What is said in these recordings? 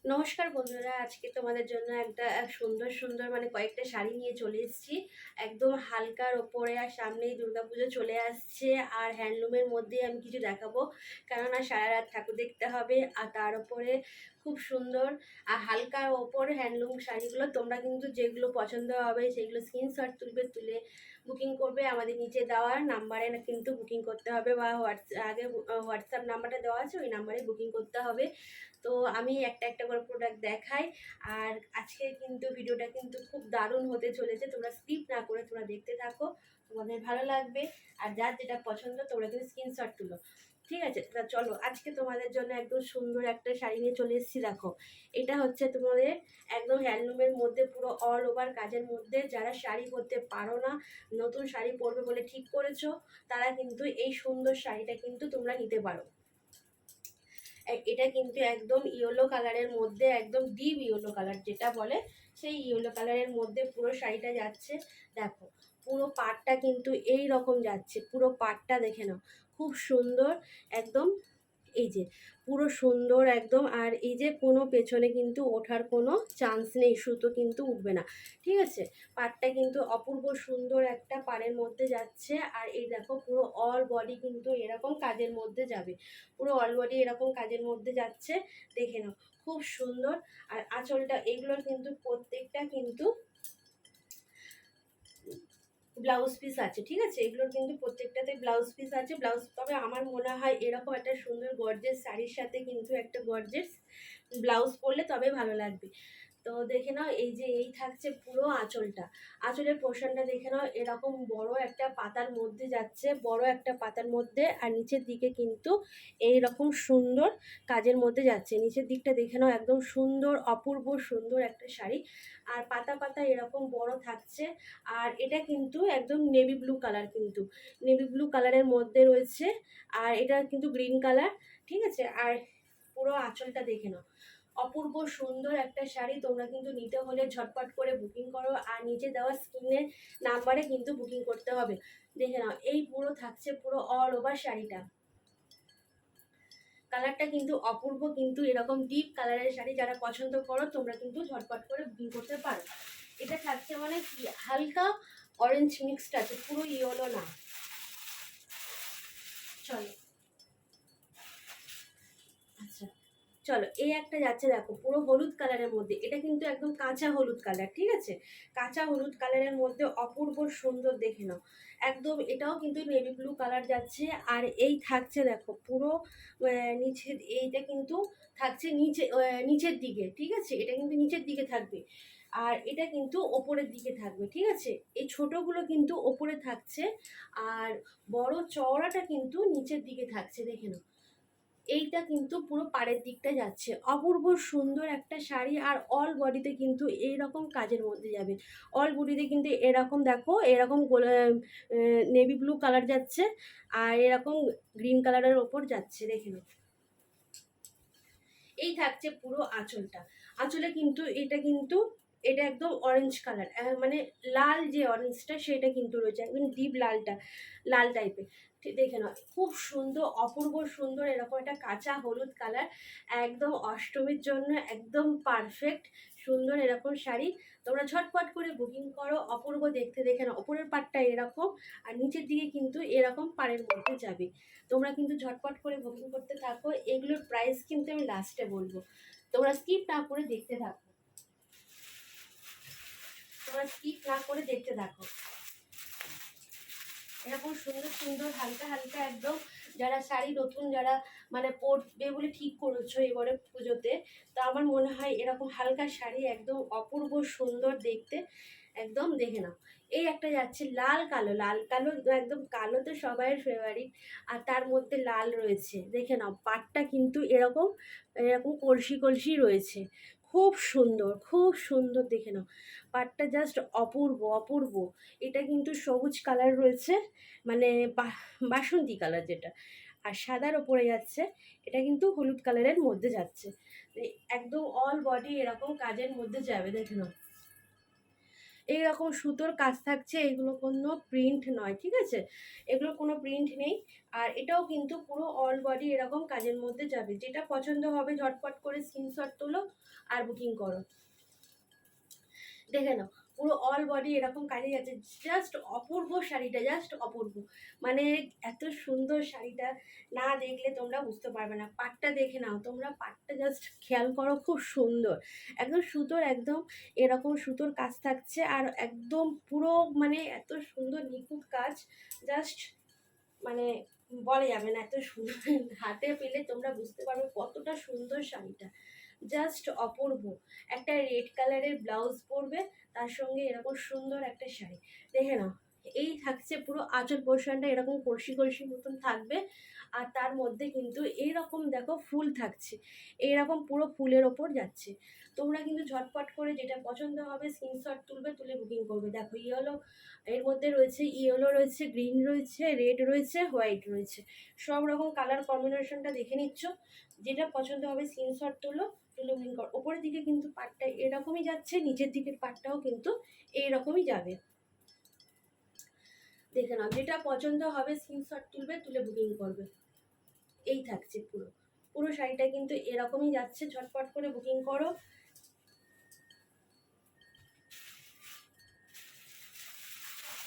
নমস্কার বন্ধুরা, আজকে তোমাদের জন্য এক সুন্দর সুন্দর কয়েকটা শাড়ি নিয়ে চলে এসেছি। একদম হালকার ওপরে, আর সামনেই দুর্গাপুজো চলে আসছে, আর হ্যান্ডলুমের মধ্যে আমি কিছু দেখাবো, কেননা সারা রাত ঠাকুর দেখতে হবে। আর তার উপরে খুব সুন্দর আর হালকার ওপর হ্যান্ডলুম শাড়িগুলো তোমরা কিন্তু যেগুলো পছন্দ হবে সেগুলো স্ক্রিনশট তুলে বুকিং করবে। আমাদের নিচে দেওয়ার নাম্বারে কিন্তু বুকিং করতে হবে, বা হোয়াটসঅ্যাপ নাম্বারটা দেওয়া আছে, ওই নাম্বারে বুকিং করতে হবে। তো আমি একটা একটা করে প্রোডাক্ট দেখাই। আর আজকে কিন্তু ভিডিওটা কিন্তু খুব দারুণ হতে চলেছে, তোমরা স্কিপ না করে তোমরা দেখতে থাকো, তোমাদের ভালো লাগবে। আর যার যেটা পছন্দ তোমরা কিন্তু স্ক্রিনশট তুলো, ঠিক আছে? তা চলো, আজকে তোমাদের জন্য একদম সুন্দর একটা শাড়ি নিয়ে চলে এসেছি। দেখো, এটা হচ্ছে তোমাদের একদম হ্যান্ডলুমের মধ্যে, পুরো অল ওভার কাজের মধ্যে। যারা শাড়ি পরতে পারো না, নতুন শাড়ি পরবে বলে ঠিক করেছো, তারা কিন্তু এই সুন্দর শাড়িটা কিন্তু তোমরা নিতে পারো। এটা কিন্তু একদম ইয়েলো কালারের মধ্যে, একদম ডিপ ইয়েলো কালার যেটা বলে, সেই ইয়েলো কালারের মধ্যে পুরো শাড়িটা যাচ্ছে। দেখো, পুরো পাড়টা কিন্তু এই রকম যাচ্ছে, পুরো পাড়টা দেখে নাও, খুব সুন্দর একদম। এই যে পুরো সুন্দর একদম, আর এই যে কোনো পেছনে কিন্তু ওঠার কোনো চান্স নেই, সুতো কিন্তু উঠবে না, ঠিক আছে? পাড়টা কিন্তু অপূর্ব সুন্দর একটা পাড়ের মধ্যে যাচ্ছে। আর এই দেখো, পুরো অল বডি কিন্তু এরকম কাজের মধ্যে যাবে, পুরো অল বডি এরকম কাজের মধ্যে যাচ্ছে, দেখে নাও, খুব সুন্দর। আর আঁচলটা, এগুলোর কিন্তু প্রত্যেকটা কিন্তু ব্লাউজ পিস আছে, ঠিক আছে? এগুলোর কিন্তু প্রত্যেকটাতে ব্লাউজ পিস আছে। ব্লাউজ, তবে আমার মনে হয় এরকম একটা সুন্দর গর্জেস শাড়ির সাথে কিন্তু একটা গর্জেস ব্লাউজ পরলে তবে ভালো লাগবে। তো দেখে নাও, এই যে এই থাকছে পুরো আঁচলটা, আঁচলের পোর্শনটা দেখে নাও, এরকম বড় একটা পাতার মধ্যে যাচ্ছে, বড় একটা পাতার মধ্যে। আর নিচের দিকে কিন্তু এই রকম সুন্দর কাজের মধ্যে যাচ্ছে, নিচের দিকটা দেখে নাও, একদম সুন্দর অপূর্ব সুন্দর একটা শাড়ি। আর পাতা পাতা এরকম বড় থাকছে। আর এটা কিন্তু একদম নেভি ব্লু কালার, কিন্তু নেভি ব্লু কালারের মধ্যে রয়েছে। আর এটা কিন্তু গ্রিন কালার, ঠিক আছে? আর পুরো আঁচলটা দেখে নাও, অপূর্ব সুন্দর একটা শাড়ি। তোমরা কিন্তু নিতে হলে ঝটপট করে বুকিং করো, আর নিচে দেওয়া স্ক্রিনের নাম্বারে কিন্তু বুকিং করতে হবে। দেখে নাও, এই পুরো থাকছে পুরো অল ওভার শাড়িটা। কালারটা কিন্তু অপূর্ব, কিন্তু এরকম ডিপ কালারের শাড়ি যারা পছন্দ করো তোমরা কিন্তু ঝটপট করে বুকিং করতে পারো। এটা থাকছে কি, হালকা অরেঞ্জ মিক্সড আছে, পুরো ইয়েলো না। চলো, আচ্ছা, চলো, এই একটা যাচ্ছে, দেখো পুরো হলুদ কালারের মধ্যে, এটা কিন্তু একদম কাঁচা হলুদ কালার, ঠিক আছে? কাঁচা হলুদ কালারের মধ্যে অপূর্ব সুন্দর, দেখে নাও, একদম এটাও কিন্তু নেভি ব্লু কালার যাচ্ছে। আর এই থাকছে দেখো পুরো নিচের, এইটা কিন্তু থাকছে নিচের দিকে, ঠিক আছে? এটা কিন্তু নিচের দিকে থাকবে, আর এটা কিন্তু ওপরের দিকে থাকবে, ঠিক আছে? এই ছোটগুলো কিন্তু ওপরে থাকছে, আর বড় চওড়াটা কিন্তু নিচের দিকে থাকছে, দেখে নাও। এইটা কিন্তু পুরো পাড়ের দিকটা যাচ্ছে, অপূর্ব সুন্দর একটা শাড়ি। আর অল বডিতে কিন্তু এইরকম কাজের মধ্যে যাবে, অল বডিতে কিন্তু এরকম দেখো, এরকম নেভি ব্লু কালার যাচ্ছে, আর এরকম গ্রিন কালারের ওপর যাচ্ছে, দেখে নাও। এই থাকছে পুরো আঁচলটা, আঁচলে কিন্তু এটা একদম অরেঞ্জ কালার, মানে লাল যে অরেঞ্জটা সেটা কিন্তু রয়েছে, একদম ডিপ লালটা, লাল টাইপের। দেখে নাও, খুব সুন্দর অপূর্ব সুন্দর, এরকম একটা কাঁচা হলুদ কালার, একদম অষ্টমীর জন্য একদম পারফেক্ট সুন্দর এরকম শাড়ি। তোমরা ঝটপট করে বুকিং করো, অপূর্ব দেখতে। দেখে নাও, ওপরের পাটটা এরকম, আর নিচের দিকে কিন্তু এরকম পাড়ের মধ্যে যাবে। তোমরা কিন্তু ঝটপট করে বুকিং করতে থাকো, এগুলোর প্রাইস কিন্তু আমি লাস্টে বলবো, তোমরা স্কিপ না করে দেখতে থাকো, তোমরা স্কিপ না করে দেখতে থাকো। এরকম সুন্দর সুন্দর হালকা হালকা একদম, যারা শাড়ি নতুন, যারা পরবে বলে ঠিক করেছো এবারে পুজোতে, তো আমার মনে হয় এরকম হালকা শাড়ি একদম অপূর্ব সুন্দর দেখতে, একদম। দেখে নাও, এই একটা যাচ্ছে লাল কালো, লাল কালো, একদম কালো তো সবাই ফেভারিট, আর তার মধ্যে লাল রয়েছে। দেখে নাও, পাটটা কিন্তু এরকম এরকম কলসি কলসি রয়েছে, খুব সুন্দর খুব সুন্দর, দেখে নাও, পাটটা জাস্ট অপূর্ব অপূর্ব। এটা কিন্তু সবুজ কালার রয়েছে, মানে বাসন্তী কালার যেটা, আর সাদার ওপরে যাচ্ছে, এটা কিন্তু হলুদ কালারের মধ্যে যাচ্ছে, একদম অল বডি এরকম কাজের মধ্যে যাবে, দেখে নাও। এইরকম সুতোর কাজ থাকছে, এগুলো কোনো প্রিন্ট নয়, ঠিক আছে, এগুলো কোনো প্রিন্ট নেই। আর এটাও কিন্তু পুরো অল বডি এরকম কাজের মধ্যে যাবে। যেটা পছন্দ হবে ঝটপট করে স্ক্রিনশট তোলো আর বুকিং করো। দেখে নাও পুরো অল বডি এরকম কাজে যাচ্ছে, জাস্ট অপূর্ব শাড়িটা, জাস্ট অপূর্ব। মানে এত সুন্দর শাড়িটা না দেখলে তোমরা বুঝতে পারবে না। পাটটা দেখে নাও তোমরা, পাটটা জাস্ট খেয়াল করো, খুব সুন্দর, একদম সুতোর, একদম এরকম সুতোর কাজ থাকছে। আর একদম পুরো মানে এত সুন্দর নিখুঁত কাজ, জাস্ট মানে বলা যাবে না, এত সুন্দর। হাতে পেলে তোমরা বুঝতে পারবে কতটা সুন্দর শাড়িটা, জাস্ট অপূর্ব। একটা রেড কালারের ব্লাউজ পরবে, তার সঙ্গে এরকম সুন্দর একটা শাড়ি। দেখে নাও, এই থাকছে পুরো আঁচল পোর্শনটা এরকম কলসি কলসি মতন থাকবে। আর তার মধ্যে কিন্তু এইরকম দেখো ফুল থাকছে, এইরকম পুরো ফুলের ওপর যাচ্ছে। তোমরা কিন্তু ঝটপট করে যেটা পছন্দ হবে স্ক্রিনশট তুলবে, তুলে বুকিং করবে। দেখো ইয়েলো, এর মধ্যে রয়েছে ইয়েলো, রয়েছে গ্রিন, রয়েছে রেড, রয়েছে হোয়াইট, রয়েছে সব রকম কালার কম্বিনেশনটা দেখে নিচ্ছ। যেটা পছন্দ হবে স্ক্রিনশট তুলো, তুলে বুকিং কর। ওপরের দিকে কিন্তু পাটটা এরকমই যাচ্ছে, নিচের দিকের পাটটাও কিন্তু এইরকমই যাবে। দেখে নাও, যেটা পছন্দ হবে স্ক্রিনশট তুলবে, তুলে বুকিং করবে। এই থাকছে পুরো পুরো শাড়িটা কিন্তু এরকমই যাচ্ছে, ঝটপট করে বুকিং করো।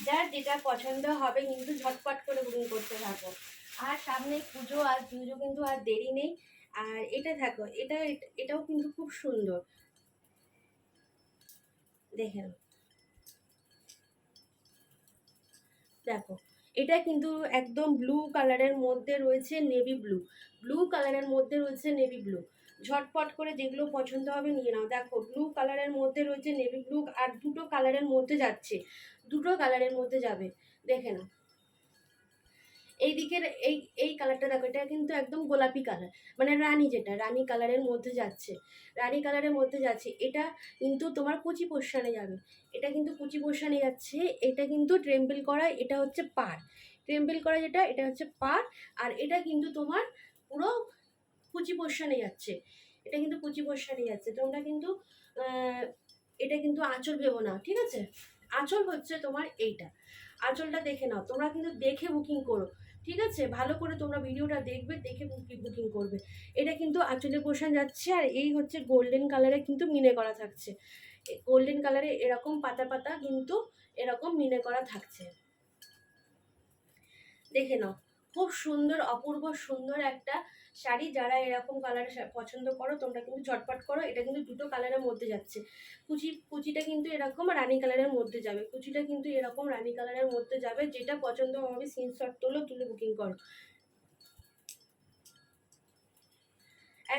যার যেটা পছন্দ হবে কিন্তু ঝটপট করে বুকিং করতে থাকো। আর সামনে পুজো, আর পুজো কিন্তু আর দেরি নেই। আর এটা থাকো, এটাও কিন্তু খুব সুন্দর, দেখে নাও। দেখো এটা কিন্তু একদম ব্লু কালারের মধ্যে রয়েছে নেভি ব্লু, ব্লু কালারের মধ্যে রয়েছে নেভি ব্লু। ঝটপট করে যেগুলো পছন্দ হবে নিয়ে নাও। দেখো ব্লু কালারের মধ্যে রয়েছে নেভি ব্লু, আর দুটো কালারের মধ্যে যাচ্ছে, দুটো কালারের মধ্যে যাবে। দেখে নাও এই দিকের এই এই কালারটা দেখো, এটা কিন্তু একদম গোলাপি কালার, মানে রানী, যেটা রানী কালারের মধ্যে যাচ্ছে, রানী কালারের মধ্যে যাচ্ছে। এটা কিন্তু তোমার কুচি পোর্শনে যাবে, এটা কিন্তু কুচি পোর্শনে যাচ্ছে। এটা কিন্তু ট্রেম্পেল করা, এটা হচ্ছে পাড়, ট্রেম্পেল করা যেটা, এটা হচ্ছে পাড়। আর এটা কিন্তু তোমার পুরো কুচি পোর্শনে যাচ্ছে, এটা কিন্তু কুচি পোর্শনে যাচ্ছে। তোমরা কিন্তু আহ, এটা কিন্তু আঁচল ভেবো না, ঠিক আছে, আঁচল হচ্ছে তোমার এইটা। আঁচলটা দেখে নাও, তোমরা কিন্তু দেখে বুকিং করো, ঠিক আছে, ভালো করে তোমরা ভিডিওটা দেখবে, দেখে বুকিং করবে। এটা কিন্তু আঁচলের পোর্শন যাচ্ছে। আর এই হচ্ছে গোল্ডেন কালারে কিন্তু মিনে করা থাকছে, গোল্ডেন কালারে এরকম পাতা পাতা কিন্তু এরকম মিনে করা থাকছে। দেখে নাও, খুব সুন্দর, অপূর্ব সুন্দর একটা শাড়ি। যারা এরকম কালার পছন্দ করো তোমরা কিন্তু ঝটপট করো। এটা কিন্তু দুটো কালারের মধ্যে যাচ্ছে। কুচিটা কিন্তু এরকম রানী কালারের মধ্যে যাবে, কুচিটা কিন্তু এরকম রানী কালারের মধ্যে যাবে। যেটা পছন্দ হবে স্ক্রিনশট তোলো, তুলে বুকিং করো।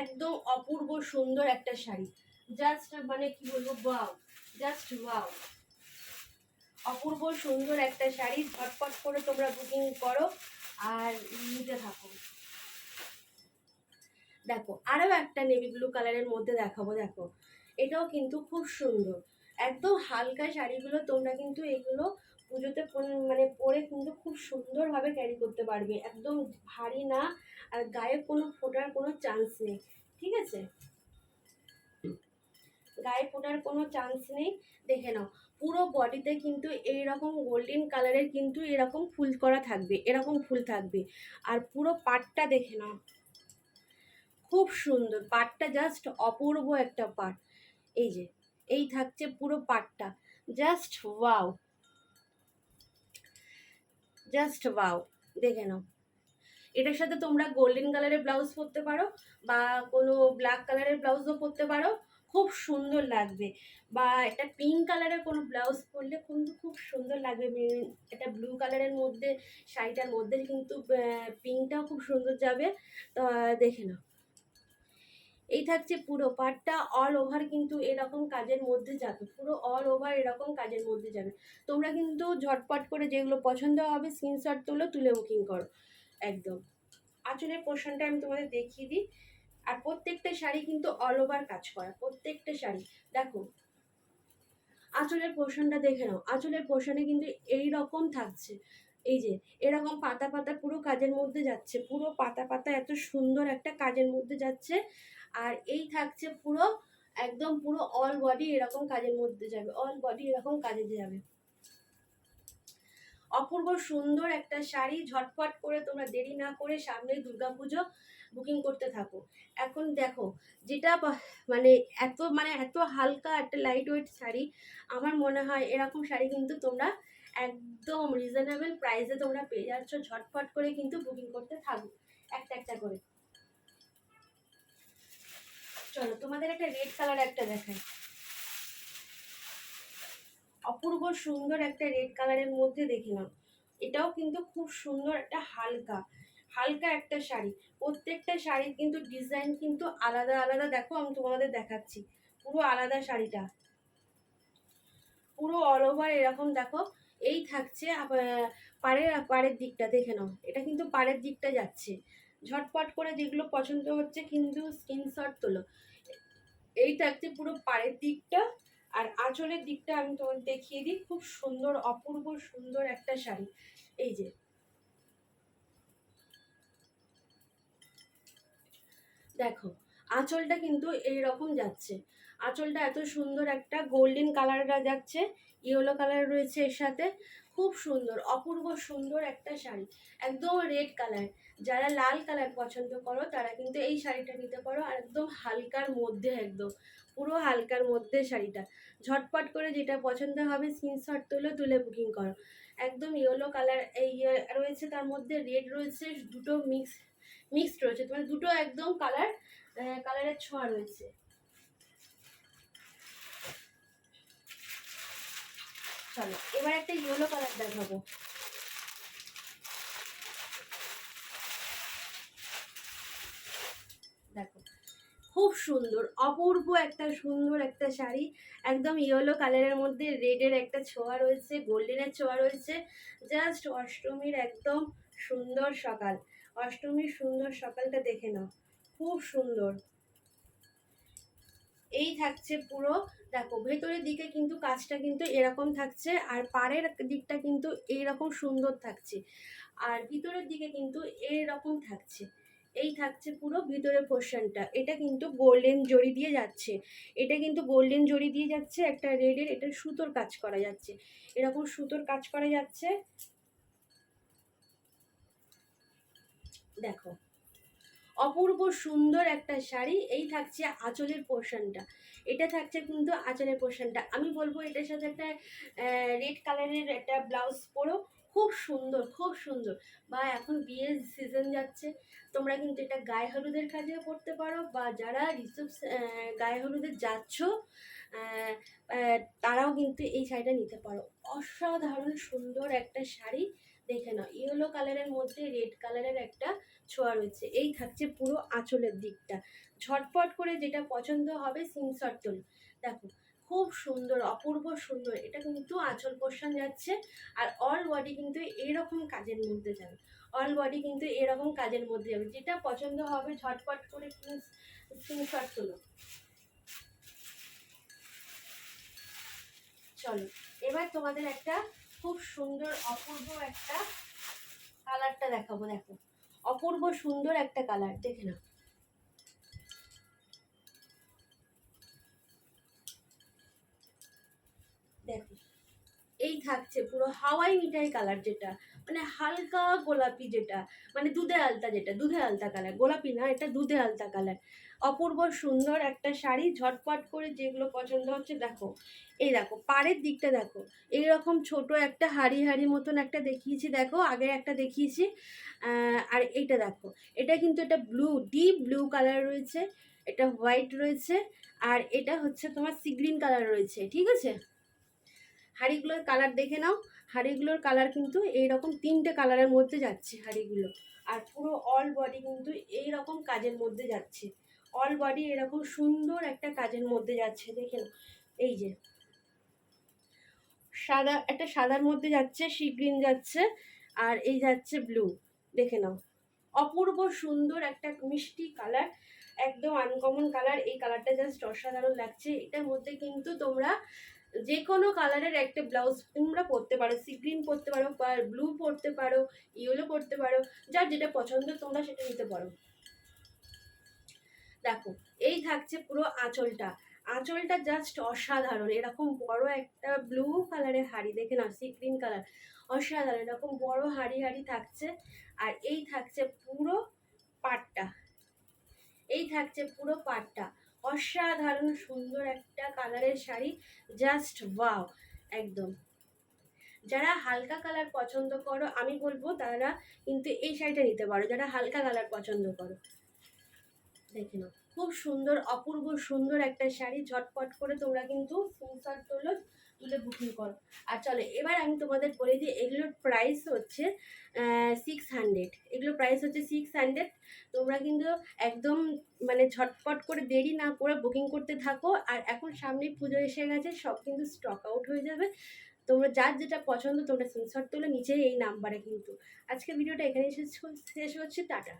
একদম অপূর্ব সুন্দর একটা শাড়ি, জাস্ট মানে কি বলবো, ওয়াও, জাস্ট ওয়াও, অপূর্ব সুন্দর একটা শাড়ি। ঝটপট করে তোমরা বুকিং করো আর নিতে থাকো। দেখো আরও একটা নেভি ব্লু কালারের মধ্যে দেখাবো। দেখো এটাও কিন্তু খুব সুন্দর, একদম হালকা শাড়িগুলো তোমরা কিন্তু এগুলো পুজোতে মানে পরে কিন্তু খুব সুন্দরভাবে ক্যারি করতে পারবে, একদম ভারী না, আর গায়ে কোনো ফোটার কোনো চান্স নেই, ঠিক আছে, গায়ে ফোটার কোনো চান্স নেই। দেখে নাও পুরো বডিতে কিন্তু এইরকম গোল্ডেন কালারের কিন্তু এরকম ফুল করা থাকবে, এরকম ফুল থাকবে। আর পুরো পাটটা দেখে নাও, খুব সুন্দর পাটটা, জাস্ট অপূর্ব একটা পাট। এই যে এই থাকছে পুরো পাটটা, জাস্ট ওয়াও, জাস্ট ওয়াও। দেখে নাও, এটার সাথে তোমরা গোল্ডেন কালারের ব্লাউজ পরতে পারো, বা কোনো ব্ল্যাক কালারের ব্লাউজও পরতে পারো, খুব সুন্দর লাগবে। বা একটা পিঙ্ক কালারের কোনো ব্লাউজ পরলে কিন্তু খুব সুন্দর লাগবে। এটা ব্লু কালারের মধ্যে, শাড়িটার মধ্যে কিন্তু পিঙ্কটাও খুব সুন্দর যাবে। তো দেখে নাও, এই থাকছে পুরো পাটটা, অল ওভার কিন্তু এরকম কাজের মধ্যে যাবে, পুরো অল ওভার এরকম কাজের মধ্যে যাবে। তোমরা কিন্তু ঝটপট করে যেগুলো পছন্দ হবে স্ক্রিনশট তুলো, তুলে বুকিং করো। একদম আঁচলের পোর্শনটা আমি তোমাদের দেখিয়ে দিই। আর প্রত্যেকটা শাড়ি কিন্তু অল ওভার কাজ করা, প্রত্যেকটা শাড়ি। দেখো আঁচলের পোর্শনটা দেখে নাও, আঁচলের পোর্শনে কিন্তু এই রকম থাকছে, এই যে এরকম পাতা পাতা পুরো কাজের মধ্যে যাচ্ছে, পুরো পাতা পাতা এত সুন্দর একটা কাজের মধ্যে যাচ্ছে। আর এই থাকছে পুরো একদম পুরো অল বডি এরকম কাজের মধ্যে যাবে, অল বডি এরকম কাজে যাবে। অপূর্ব সুন্দর একটা শাড়ি, ঝটপট করে তোমরা দেরি না করে সামনে দুর্গাপুজো বুকিং করতে থাকো। এখন দেখো যেটা এত হালকা একটা লাইট ওয়েট শাড়ি, আমার মনে হয় এরকম শাড়ি কিন্তু তোমরা একদম রিজনেবল প্রাইসে তোমরা পেয়ে যাচ্ছ। ঝটপট করে কিন্তু বুকিং করতে থাকো একটা একটা করে। চলো তোমাদের একটা রেড কালার একটা দেখাই, অপূর্ব সুন্দর একটা রেড কালারের মধ্যে দেখে নাও। এটাও কিন্তু খুব সুন্দর একটা হালকা হালকা একটা শাড়ি। প্রত্যেকটা শাড়ির কিন্তু ডিজাইন কিন্তু আলাদা আলাদা। দেখো আমি তোমাদের দেখাচ্ছি পুরো আলাদা শাড়িটা, পুরো অল ওভার এরকম। দেখো এই থাকছে পাড়ের দিকটা দেখে নাও, এটা কিন্তু পাড়ের দিকটা যাচ্ছে। ঝটপট করে যেগুলো পছন্দ হচ্ছে কিন্তু স্ক্রিনশট তোলো। এই থাকছে পুরো পাড়ের দিকটা, আর আঁচলের দিকটা আমি তোমাকে দেখিয়ে দিই। খুব সুন্দর অপূর্ব সুন্দর একটা শাড়ি। এই যে দেখো আঁচলটা কিন্তু এইরকম যাচ্ছে, আঁচলটা এত সুন্দর একটা গোল্ডেন কালারটা যাচ্ছে, ইয়েলো কালার রয়েছে এর সাথে। খুব সুন্দর অপূর্ব সুন্দর একটা শাড়ি, একদম রেড কালার। যারা লাল কালার পছন্দ করো তারা কিন্তু এই শাড়িটা নিতে পারো। আর একদম হালকার মধ্যে, একদম পুরো হালকার মধ্যে শাড়িটা। ঝটপট করে যেটা পছন্দ হবে স্ক্রিনশট তুলে বুকিং করো। একদম ইয়েলো কালার এই রয়েছে, তার মধ্যে রেড রয়েছে, দুটো মিক্সড রয়েছে, মানে দুটো একদম কালারের ছোঁয়া রয়েছে। চলো এবার একটা ইয়েলো কালার দেখাবো। দেখো খুব সুন্দর অপূর্ব একটা সুন্দর একটা শাড়ি, একদম ইয়েলো কালারের মধ্যে রেডের একটা ছোঁয়া রয়েছে, গোল্ডেনের ছোঁয়া রয়েছে। জাস্ট অষ্টমীর একদম সুন্দর সকাল, অষ্টমীর সুন্দর সকালটা দেখে নাও, খুব সুন্দর। এই থাকছে পুরো। দেখো ভেতরের দিকে কিন্তু কাজটা কিন্তু এরকম থাকছে, আর পাড়ের দিকটা কিন্তু এইরকম সুন্দর থাকছে, আর ভিতরের দিকে কিন্তু এইরকম থাকছে। এই থাকছে পুরো ভিতরের পোর্শনটা, এটা কিন্তু গোল্ডেন জড়ি দিয়ে যাচ্ছে, এটা কিন্তু গোল্ডেন জড়ি দিয়ে যাচ্ছে একটা রেডের, এটা সুতোর কাজ করা যাচ্ছে, এরকম সুতোর কাজ করা যাচ্ছে। দেখো অপূর্ব সুন্দর একটা শাড়ি। এই থাকছে আঁচলের পোর্শনটা, এটা থাকছে কিন্তু আঁচলের পোর্শনটা। আমি বলবো এটার সাথে একটা রেড কালারের একটা ব্লাউজ পরো, খুব সুন্দর খুব সুন্দর। বা এখন বিয়ের সিজন যাচ্ছে, তোমরা কিন্তু এটা গায়ে হলুদের কাজেও পরতে পারো, বা যারা গায়ে হলুদে যাচ্ছ তারাও কিন্তু এই শাড়িটা নিতে পারো। অসাধারণ সুন্দর একটা শাড়ি, দেখে নাও ইয়েলো কালারের মধ্যে রেড কালারের একটা ছোঁয়া রয়েছে। এই থাকছে পুরো আঁচলের দিকটা। ঝটপট করে যেটা পছন্দ হবে স্ক্রিনশট তোলো। দেখো খুব সুন্দর অপূর্ব সুন্দর, এটা কিন্তু আঁচল পোর্শন যাচ্ছে, আর অল বডি কিন্তু এরকম কাজের মধ্যে যাবে, অল বডি কিন্তু এরকম কাজের মধ্যে যাবে। যেটা পছন্দ হবে ঝটপট করে স্ক্রিনশট তোলো। চলো এবার তোমাদের একটা খুব সুন্দর অপূর্ব একটা কালারটা দেখাবো। দেখো অপূর্ব সুন্দর একটা কালার, দেখে নাও। দেখো এই থাকছে পুরো হাওয়াই মিঠাই কালার, যেটা মানে হালকা গোলাপি, যেটা মানে দুধে আলতা কালার, গোলাপি না এটা দুধে আলতা কালার। অপূর্ব সুন্দর একটা শাড়ি, ঝটপট করে যেগুলো পছন্দ হচ্ছে দেখো। এই দেখো পাড়ের দিকটা দেখো, এইরকম ছোট একটা হাড়ি হাড়ি মতন একটা দেখিয়েছি, দেখো আগে একটা দেখিয়েছি। আর এইটা দেখো, এটা কিন্তু এটা ডিপ ব্লু কালার রয়েছে, এটা হোয়াইট রয়েছে, আর এটা হচ্ছে তোমার সি গ্রিন কালার রয়েছে, ঠিক আছে। হাঁড়িগুলোর কালার দেখে নাও, হাঁড়িগুলোর কালার কিন্তু এইরকম তিনটে কালারের মধ্যে যাচ্ছে হাঁড়িগুলো। আর পুরো অল বডি কিন্তু এইরকম কাজের মধ্যে যাচ্ছে, অল বডি এরকম সুন্দর একটা কাজের মধ্যে যাচ্ছে, দেখে নাও। এই যে সাদার মধ্যে যাচ্ছে, সি গ্রিন যাচ্ছে, আর এই যাচ্ছে ব্লু, দেখে নাও। অপূর্ব সুন্দর একটা মিষ্টি কালার, একদম আনকমন কালার। এই কালারটা জাস্ট অসাধারণ লাগছে। এটার মধ্যে কিন্তু তোমরা যে কোনো কালারের একটা ব্লাউজ তোমরা পরতে পারো, সি গ্রিন পরতে পারো, বা ব্লু পরতে পারো, ইয়েলো পরতে পারো, যার যেটা পছন্দ তোমরা সেটা নিতে পারো। দেখো এই থাকছে পুরো আঁচলটা, আঁচলটা জাস্ট অসাধারণ, এরকম বড় একটা ব্লু কালারের হাড়ি, দেখে নাও সি গ্রিন কালার, অসাধারণ এরকম বড় হাড়ি হাড়ি থাকছে। আর এই থাকছে পুরো পাটটা, এই থাকছে পুরো পাটটা, অসাধারণ সুন্দর একটা কালারের শাড়ি, জাস্ট ওয়াও একদম। যারা হালকা কালার পছন্দ করো আমি বলবো তারা কিন্তু এই শাড়িটা নিতে পারো, যারা হালকা কালার পছন্দ করো। দেখে নাও খুব সুন্দর অপূর্ব সুন্দর একটা শাড়ি, ঝটপট করে তোমরা কিন্তু স্ক্রিনশট তুলে বুকিং করো। আর চলো এবার আমি তোমাদের বলে দিই, এগুলোর প্রাইস হচ্ছে 600, এগুলোর প্রাইস হচ্ছে 600। তোমরা কিন্তু একদম মানে ঝটপট করে দেরি না করে বুকিং করতে থাকো। আর এখন সামনে পুজো এসে গেছে, সব কিন্তু স্টক আউট হয়ে যাবে। তোমরা যার যেটা পছন্দ তোমরা স্ক্রিনশট তুলে নিচে এই নাম্বারে কিন্তু। আজকের ভিডিওটা এখানেই শেষ করছি, টাটা।